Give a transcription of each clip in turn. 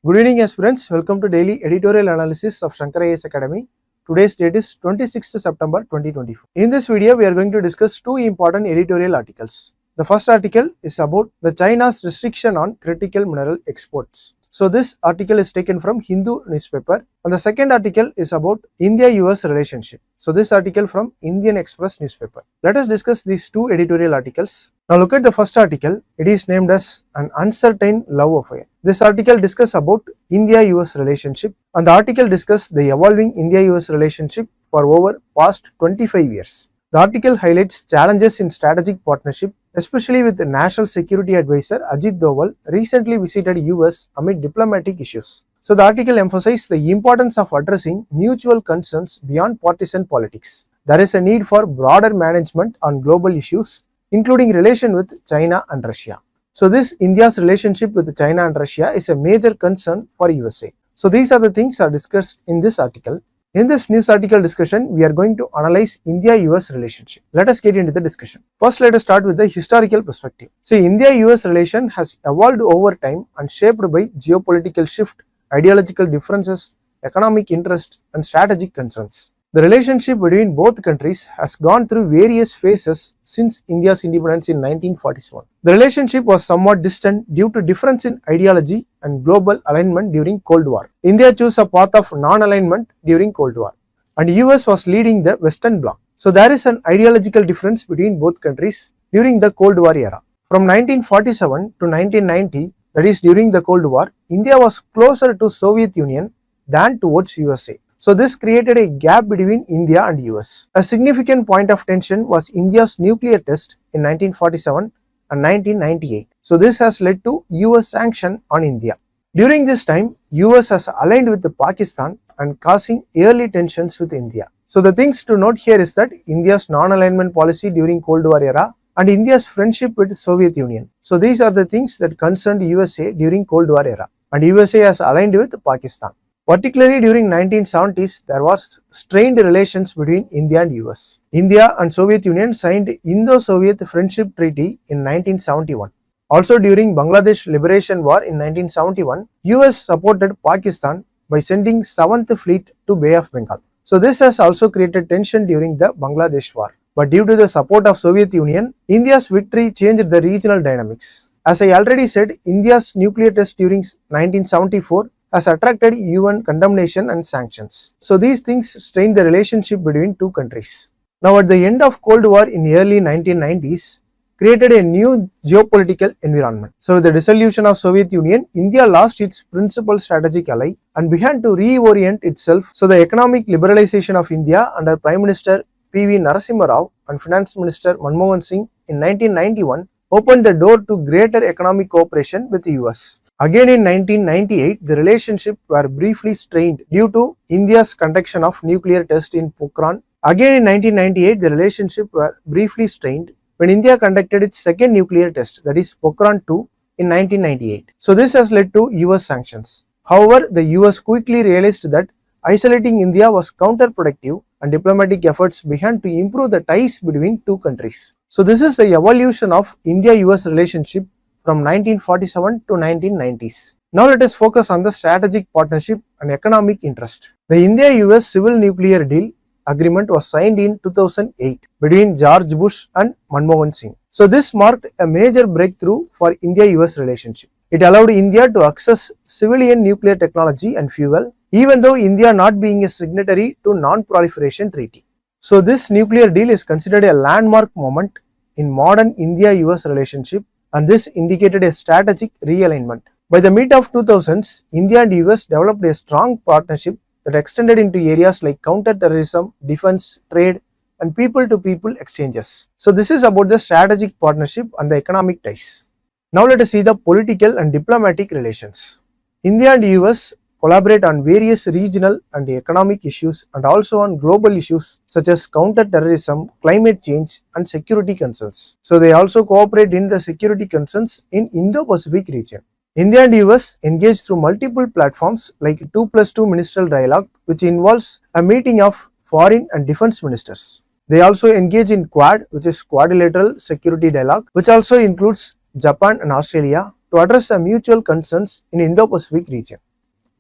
Good evening aspirants, welcome to daily editorial analysis of Shankar IAS Academy. Today's date is 26th September 2024. In this video, we are going to discuss two important editorial articles. The first article is about the China's restriction on critical mineral exports. So this article is taken from Hindu newspaper, and the second article is about India-US relationship. So this article from Indian Express newspaper. Let us discuss these two editorial articles. Now look at the first article. It is named as an uncertain love affair. This article discusses about India-US relationship, and the article discusses the evolving India-US relationship for over past 25 years. The article highlights challenges in strategic partnership, especially with the National Security Advisor Ajit Doval recently visited US amid diplomatic issues. So the article emphasizes the importance of addressing mutual concerns beyond partisan politics. There is a need for broader management on global issues, including relation with China and Russia. So this India's relationship with China and Russia is a major concern for USA. So these are the things are discussed in this article. In this news article discussion, we are going to analyze India-US relationship. Let us get into the discussion. First, let us start with the historical perspective. See, India-US relation has evolved over time and shaped by geopolitical shift, ideological differences, economic interest, and strategic concerns. The relationship between both countries has gone through various phases since India's independence in 1947. The relationship was somewhat distant due to difference in ideology and global alignment during Cold War. India chose a path of non-alignment during Cold War, and US was leading the Western Bloc. So there is an ideological difference between both countries during the Cold War era. From 1947 to 1990, that is during the Cold War, India was closer to Soviet Union than towards USA. So this created a gap between India and US. A significant point of tension was India's nuclear test in 1947 and 1998. So this has led to US sanction on India. During this time, US has aligned with Pakistan and causing early tensions with India. So the things to note here is that India's non-alignment policy during Cold War era and India's friendship with Soviet Union. So these are the things that concerned USA during Cold War era, and USA has aligned with Pakistan. Particularly during 1970s, there was strained relations between India and US. India and Soviet Union signed Indo-Soviet Friendship Treaty in 1971. Also during Bangladesh Liberation War in 1971, US supported Pakistan by sending 7th Fleet to Bay of Bengal. So this has also created tension during the Bangladesh War. But due to the support of Soviet Union, India's victory changed the regional dynamics. As I already said, India's nuclear test during 1974 has attracted UN condemnation and sanctions. So these things strained the relationship between two countries. Now at the end of Cold War in early 1990s, created a new geopolitical environment. So with the dissolution of Soviet Union, India lost its principal strategic ally and began to reorient itself. So the economic liberalization of India under Prime Minister P.V. Narasimha Rao and Finance Minister Manmohan Singh in 1991 opened the door to greater economic cooperation with the US. Again in 1998, the relationship were briefly strained due to India's conduction of nuclear test in Pokhran. Again in 1998, the relationship were briefly strained when India conducted its second nuclear test, that is Pokhran 2 in 1998. So this has led to US sanctions. However, the US quickly realized that isolating India was counterproductive and diplomatic efforts began to improve the ties between two countries. So this is the evolution of India-US relationship from 1947 to 1990s. Now let us focus on the strategic partnership and economic interest. The India-US Civil Nuclear Deal Agreement was signed in 2008 between George Bush and Manmohan Singh. So this marked a major breakthrough for India-US relationship. It allowed India to access civilian nuclear technology and fuel, even though India not being a signatory to Non-Proliferation Treaty. So this nuclear deal is considered a landmark moment in modern India-US relationship, and this indicated a strategic realignment. By the mid of 2000s, India and US developed a strong partnership that extended into areas like counter-terrorism, defense, trade, and people-to-people exchanges. So this is about the strategic partnership and the economic ties. Now let us see the political and diplomatic relations. India and US collaborate on various regional and economic issues and also on global issues such as counter-terrorism, climate change, and security concerns. So they also cooperate in the security concerns in Indo-Pacific region. India and US engage through multiple platforms like 2+2 ministerial dialogue, which involves a meeting of foreign and defense ministers. They also engage in Quad, which is quadrilateral security dialogue, which also includes Japan and Australia, to address the mutual concerns in Indo-Pacific region.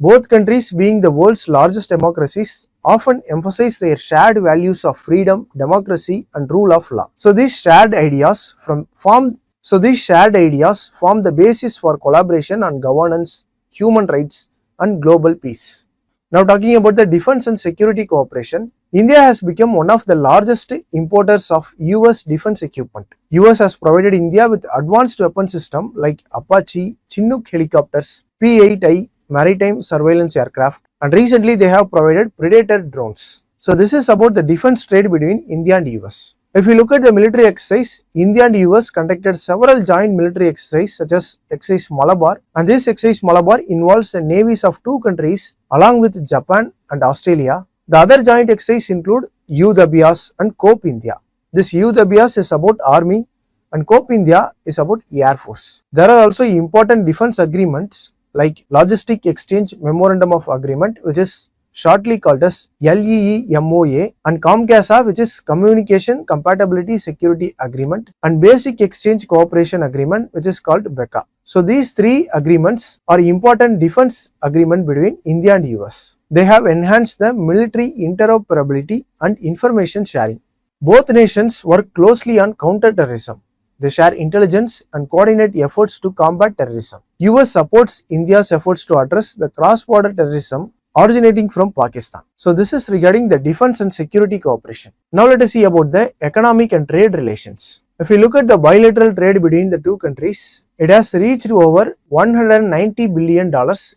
Both countries, being the world's largest democracies, often emphasize their shared values of freedom, democracy, and rule of law. So these shared ideas form the basis for collaboration on governance, human rights, and global peace. Now talking about the defense and security cooperation, India has become one of the largest importers of US defense equipment. US has provided India with advanced weapon systems like Apache, Chinook helicopters, P-8I maritime surveillance aircraft, and recently they have provided Predator drones. So this is about the defense trade between India and US. If you look at the military exercise, India and US conducted several joint military exercises such as Exercise Malabar, and this Exercise Malabar involves the navies of two countries along with Japan and Australia. The other joint exercises include UPSC and COP India. This UPSC is about Army and COP India is about Air Force. There are also important defense agreements like Logistic Exchange Memorandum of Agreement, which is shortly called as LEEMOA, and COMCASA, which is Communication Compatibility Security Agreement, and Basic Exchange Cooperation Agreement, which is called BECA. So these three agreements are important defense agreement between India and US. They have enhanced the military interoperability and information sharing. Both nations work closely on counter-terrorism. They share intelligence and coordinate efforts to combat terrorism. US supports India's efforts to address the cross-border terrorism originating from Pakistan. So this is regarding the defense and security cooperation. Now let us see about the economic and trade relations. If you look at the bilateral trade between the two countries, it has reached over $190 billion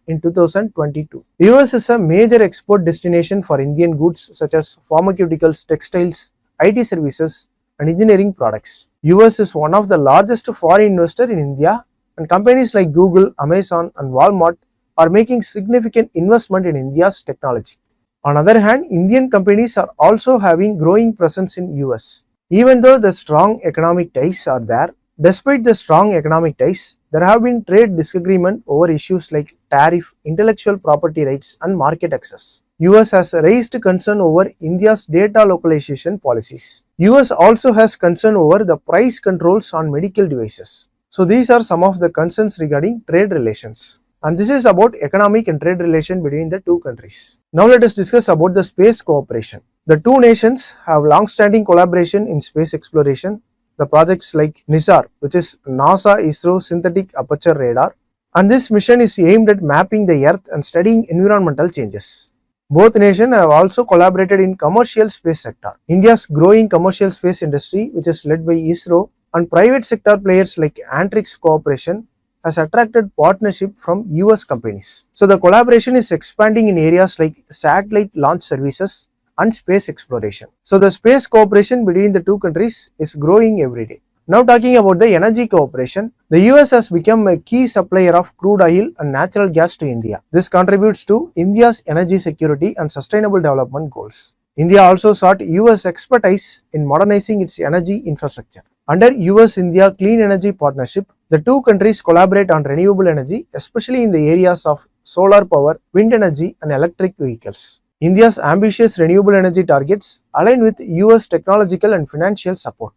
in 2022. US is a major export destination for Indian goods such as pharmaceuticals, textiles, IT services, and engineering products. US is one of the largest foreign investors in India, and companies like Google, Amazon, and Walmart are making significant investment in India's technology. On the other hand, Indian companies are also having growing presence in US. Even though the strong economic ties are there, despite the strong economic ties, there have been trade disagreements over issues like tariff, intellectual property rights, and market access. US has raised concern over India's data localization policies. US also has concern over the price controls on medical devices. So these are some of the concerns regarding trade relations. And this is about economic and trade relation between the two countries. Now let us discuss about the space cooperation. The two nations have long-standing collaboration in space exploration. The projects like NISAR, which is NASA ISRO Synthetic Aperture Radar, and this mission is aimed at mapping the Earth and studying environmental changes. Both nations have also collaborated in commercial space sector. India's growing commercial space industry, which is led by ISRO, and private sector players like Antrix Corporation, has attracted partnership from US companies. So the collaboration is expanding in areas like satellite launch services and space exploration. So the space cooperation between the two countries is growing every day. Now talking about the energy cooperation, the US has become a key supplier of crude oil and natural gas to India. This contributes to India's energy security and sustainable development goals. India also sought US expertise in modernizing its energy infrastructure. Under US-India Clean Energy Partnership, the two countries collaborate on renewable energy, especially in the areas of solar power, wind energy, and electric vehicles. India's ambitious renewable energy targets align with US technological and financial support.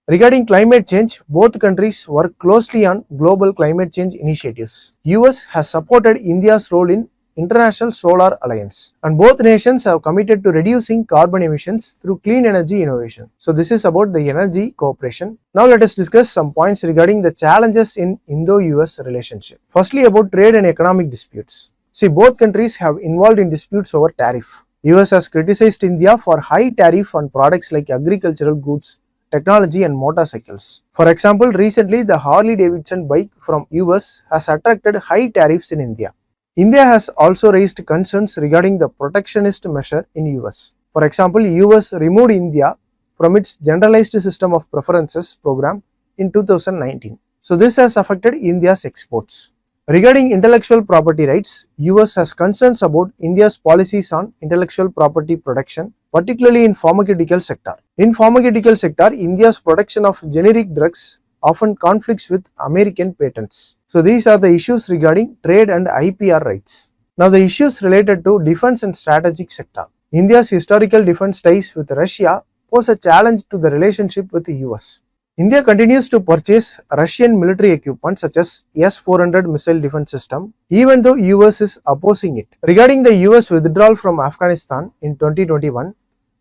Regarding climate change, both countries work closely on global climate change initiatives. US has supported India's role in International Solar Alliance, and both nations have committed to reducing carbon emissions through clean energy innovation. So this is about the energy cooperation. Now let us discuss some points regarding the challenges in Indo-US relationship. Firstly, about trade and economic disputes. See, both countries have involved in disputes over tariff. US has criticized India for high tariff on products like agricultural goods, technology, and motorcycles. For example, recently the Harley-Davidson bike from US has attracted high tariffs in India. India has also raised concerns regarding the protectionist measure in US. For example, US removed India from its Generalized System of Preferences program in 2019. So this has affected India's exports. Regarding intellectual property rights, US has concerns about India's policies on intellectual property protection, particularly in pharmaceutical sector. In pharmaceutical sector, India's protection of generic drugs often conflicts with American patents. So these are the issues regarding trade and IPR rights. Now the issues related to defense and strategic sector. India's historical defense ties with Russia pose a challenge to the relationship with the US. India continues to purchase Russian military equipment such as S-400 missile defense system, even though US is opposing it. Regarding the US withdrawal from Afghanistan in 2021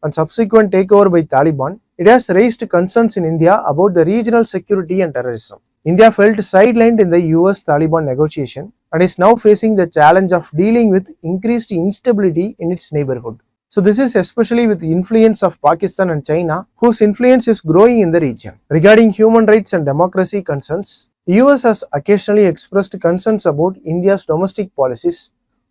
and subsequent takeover by Taliban, it has raised concerns in India about the regional security and terrorism. India felt sidelined in the US-Taliban negotiation and is now facing the challenge of dealing with increased instability in its neighborhood. So this is especially with the influence of Pakistan and China, whose influence is growing in the region. Regarding human rights and democracy concerns, US has occasionally expressed concerns about India's domestic policies,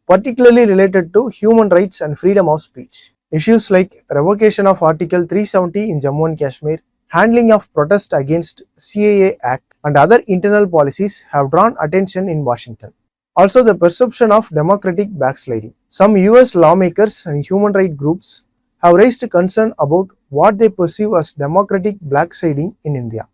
particularly related to human rights and freedom of speech. Issues like revocation of Article 370 in Jammu and Kashmir, handling of protest against CAA Act, and other internal policies have drawn attention in Washington. Also, the perception of democratic backsliding. Some US lawmakers and human rights groups have raised concern about what they perceive as democratic backsliding in India.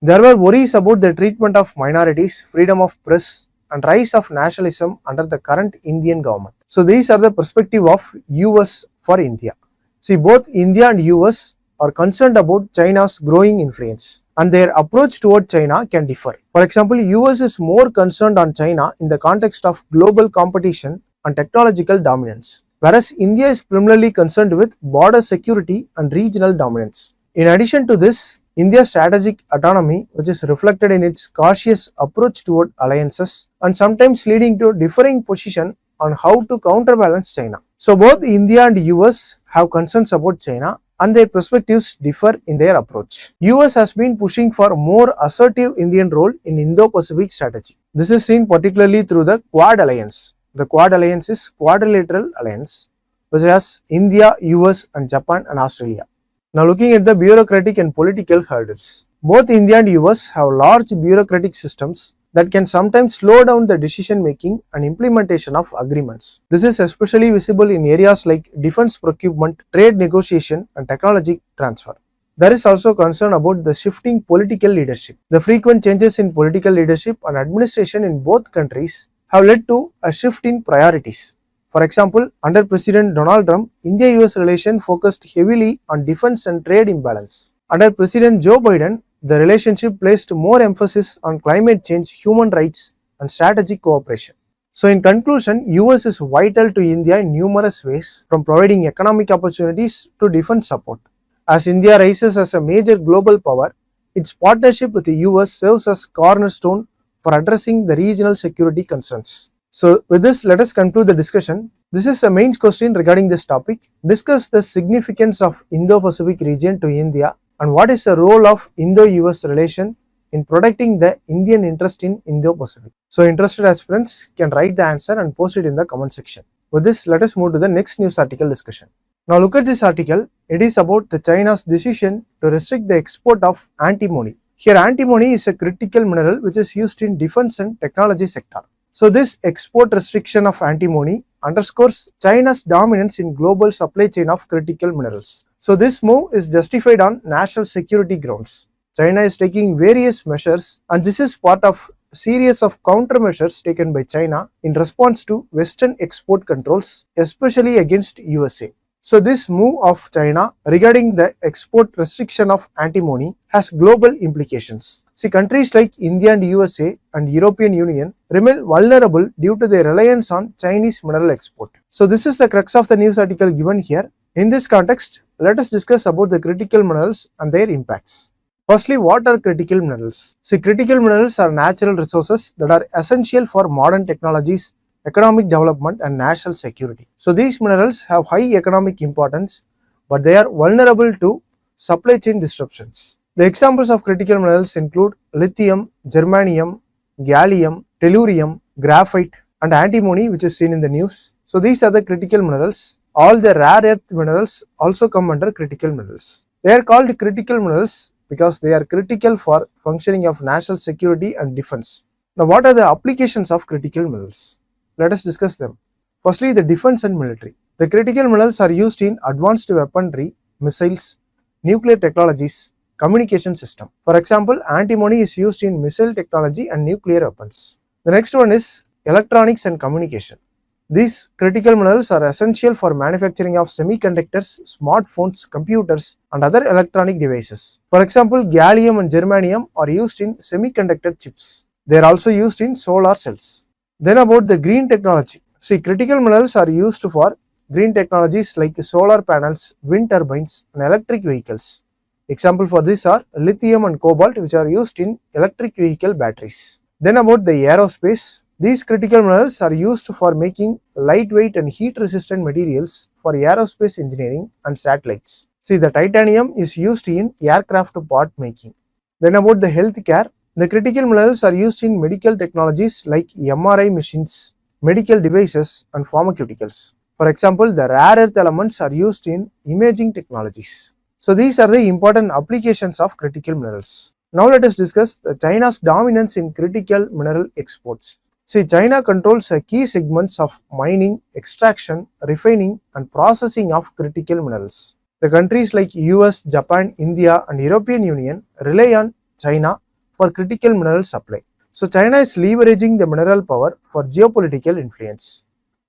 There were worries about the treatment of minorities, freedom of press, and rise of nationalism under the current Indian government. So these are the perspective of US for India. See, both India and US are concerned about China's growing influence, and their approach toward China can differ. For example, US is more concerned on China in the context of global competition and technological dominance, whereas India is primarily concerned with border security and regional dominance. In addition to this, India's strategic autonomy, which is reflected in its cautious approach toward alliances and sometimes leading to differing position on how to counterbalance China. So both India and US have concerns about China, and their perspectives differ in their approach. US has been pushing for a more assertive Indian role in Indo-Pacific strategy. This is seen particularly through the Quad Alliance. The Quad Alliance is quadrilateral alliance, which has India, US, and Japan and Australia. Now looking at the bureaucratic and political hurdles. Both India and US have large bureaucratic systems that can sometimes slow down the decision making and implementation of agreements. This is especially visible in areas like defense procurement, trade negotiation, and technology transfer. There is also concern about the shifting political leadership. The frequent changes in political leadership and administration in both countries have led to a shift in priorities. For example, under President Donald Trump, India-US relation focused heavily on defense and trade imbalance. Under President Joe Biden, the relationship placed more emphasis on climate change, human rights, and strategic cooperation. So in conclusion, US is vital to India in numerous ways, from providing economic opportunities to defense support. As India rises as a major global power, its partnership with the US serves as cornerstone for addressing the regional security concerns. So with this, let us conclude the discussion. This is a main question regarding this topic. Discuss the significance of Indo-Pacific region to India and what is the role of Indo-US relation in protecting the Indian interest in Indo-Pacific. So interested aspirants can write the answer and post it in the comment section. With this, let us move to the next news article discussion. Now look at this article. It is about the China's decision to restrict the export of antimony. Here antimony is a critical mineral which is used in defense and technology sector. So this export restriction of antimony underscores China's dominance in global supply chain of critical minerals. So this move is justified on national security grounds. China is taking various measures, and this is part of a series of countermeasures taken by China in response to Western export controls, especially against USA. So this move of China regarding the export restriction of antimony has global implications. See, countries like India and USA and European Union remain vulnerable due to their reliance on Chinese mineral export. So this is the crux of the news article given here. In this context, let us discuss about the critical minerals and their impacts. Firstly, what are critical minerals? See, critical minerals are natural resources that are essential for modern technologies, economic development, and national security. So these minerals have high economic importance, but they are vulnerable to supply chain disruptions. The examples of critical minerals include lithium, germanium, gallium, tellurium, graphite, and antimony, which is seen in the news. So these are the critical minerals. All the rare earth minerals also come under critical minerals. They are called critical minerals because they are critical for functioning of national security and defense. Now, what are the applications of critical minerals? Let us discuss them. Firstly, the defense and military. The critical minerals are used in advanced weaponry, missiles, nuclear technologies, communication system. For example, antimony is used in missile technology and nuclear weapons. The next one is electronics and communication. These critical minerals are essential for manufacturing of semiconductors, smartphones, computers, and other electronic devices. For example, gallium and germanium are used in semiconductor chips. They are also used in solar cells. Then about the green technology. See, critical minerals are used for green technologies like solar panels, wind turbines, and electric vehicles. Example for this are lithium and cobalt, which are used in electric vehicle batteries. Then about the aerospace. These critical minerals are used for making lightweight and heat-resistant materials for aerospace engineering and satellites. See, the titanium is used in aircraft part making. Then about the healthcare, the critical minerals are used in medical technologies like MRI machines, medical devices, and pharmaceuticals. For example, the rare earth elements are used in imaging technologies. So these are the important applications of critical minerals. Now let us discuss China's dominance in critical mineral exports. See, China controls key segments of mining, extraction, refining, and processing of critical minerals. The countries like US, Japan, India, and European Union rely on China for critical mineral supply. So China is leveraging the mineral power for geopolitical influence.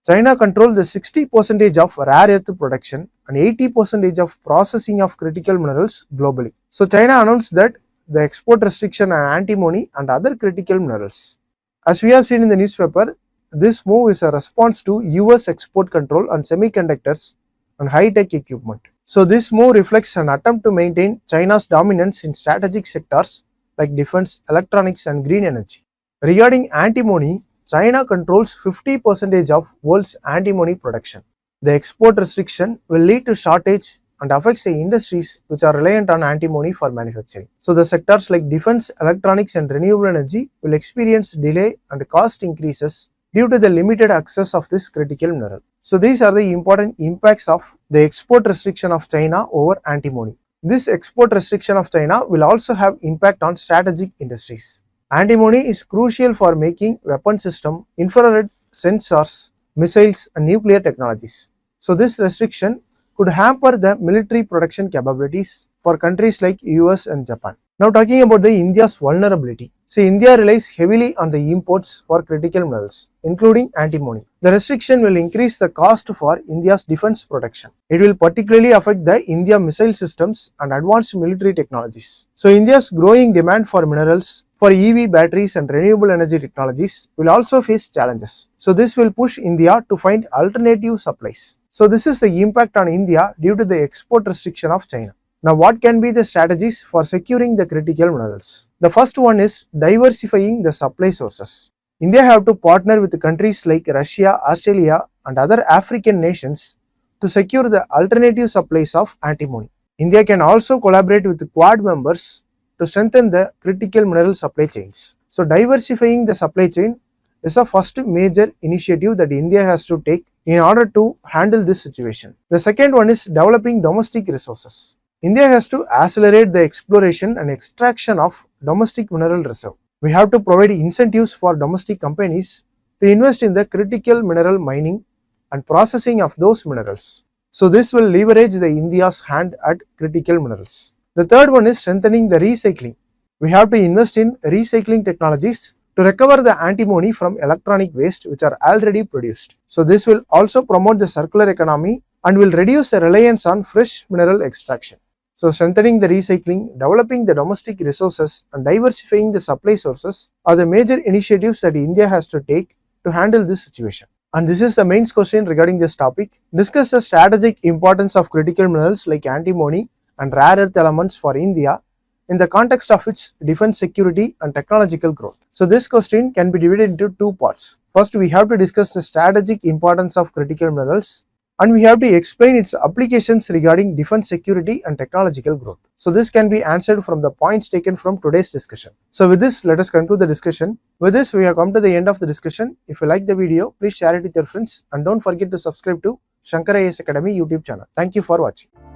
China controls the 60% of rare earth production and 80% of processing of critical minerals globally. So China announced that the export restriction on antimony and other critical minerals. As we have seen in the newspaper, this move is a response to US export control on semiconductors and high-tech equipment. So this move reflects an attempt to maintain China's dominance in strategic sectors like defense, electronics, and green energy. Regarding antimony, China controls 50% of world's antimony production. The export restriction will lead to shortage and affects the industries which are reliant on antimony for manufacturing. So the sectors like defense, electronics, and renewable energy will experience delay and cost increases due to the limited access of this critical mineral. So these are the important impacts of the export restriction of China over antimony. This export restriction of China will also have impact on strategic industries. Antimony is crucial for making weapon system, infrared sensors, missiles, and nuclear technologies. So this restriction could hamper the military production capabilities for countries like US and Japan. Now talking about the India's vulnerability. See, India relies heavily on the imports for critical minerals, including antimony. The restriction will increase the cost for India's defense production. It will particularly affect the India missile systems and advanced military technologies. So India's growing demand for minerals for EV batteries and renewable energy technologies will also face challenges. So this will push India to find alternative supplies. So this is the impact on India due to the export restriction of China. Now what can be the strategies for securing the critical minerals? The first one is diversifying the supply sources. India have to partner with countries like Russia, Australia, and other African nations to secure the alternative supplies of antimony. India can also collaborate with the Quad members to strengthen the critical mineral supply chains. So diversifying the supply chain is the first major initiative that India has to take in order to handle this situation. The second one is developing domestic resources. India has to accelerate the exploration and extraction of domestic mineral reserve. We have to provide incentives for domestic companies to invest in the critical mineral mining and processing of those minerals. So this will leverage the India's hand at critical minerals. The third one is strengthening the recycling. We have to invest in recycling technologies to recover the antimony from electronic waste which are already produced. So this will also promote the circular economy and will reduce the reliance on fresh mineral extraction. So strengthening the recycling, developing the domestic resources, and diversifying the supply sources are the major initiatives that India has to take to handle this situation. And this is the main question regarding this topic. Discuss the strategic importance of critical minerals like antimony and rare earth elements for India in the context of its defense security and technological growth. So this question can be divided into two parts. First, we have to discuss the strategic importance of critical minerals, and we have to explain its applications regarding defense security and technological growth. So this can be answered from the points taken from today's discussion. So with this, let us conclude the discussion. With this, we have come to the end of the discussion. If you like the video, please share it with your friends and don't forget to subscribe to Shankar IAS Academy YouTube channel. Thank you for watching.